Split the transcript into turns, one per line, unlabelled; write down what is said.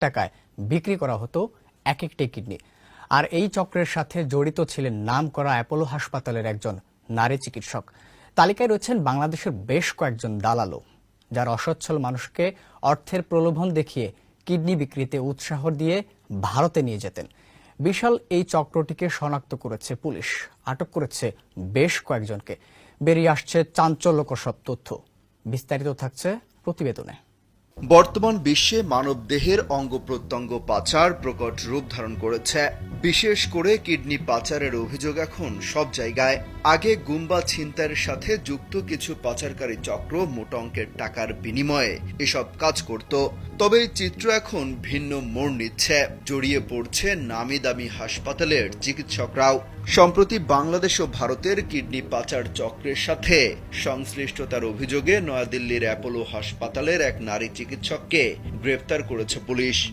টাকায় বিক্রি করা হতো এক একটি কিডনি। আর এই চক্রের সাথে জড়িত ছিলেন নামকরা অ্যাপোলো হাসপাতালের একজন নারী চিকিৎসক। তালিকায় রয়েছেন বাংলাদেশের বেশ কয়েকজন দালালও, যারা অসচ্ছল মানুষকে অর্থের প্রলোভন দেখিয়ে কিডনি বিক্রিতে উৎসাহ দিয়ে ভারতে নিয়ে যেতেন। বিশাল এই চক্রটিকে শনাক্ত করেছে পুলিশ, আটক করেছে বেশ কয়েকজনকে। বেরিয়ে আসছে চাঞ্চল্যকর সব তথ্য। বিস্তারিত থাকছে প্রতিবেদনে।
বর্তমান বিশ্বে মানবদেহের অঙ্গ প্রত্যঙ্গ পাচার প্রকট রূপ ধারণ করেছে। বিশেষ করে কিডনি পাচারের অভিযোগ এখন সব জায়গায়। আগে গুম্বা ছিনতাইয়ের সাথে যুক্ত কিছু পাচারকারী চক্র মোটা অঙ্কের টাকার বিনিময়ে এসব কাজ করত। তবে চিত্র এখন ভিন্ন মোড় নিচ্ছে। জড়িয়ে পড়ছে নামি দামি হাসপাতালের চিকিৎসকরাও। সম্প্রতি বাংলাদেশ ও ভারতের কিডনি পাচার চক্রের সাথে সংশ্লিষ্টতার অভিযোগে নয়াদিল্লির অ্যাপোলো হাসপাতালের এক নারী চিকিৎসককে গ্রেফতার করেছে পুলিশ।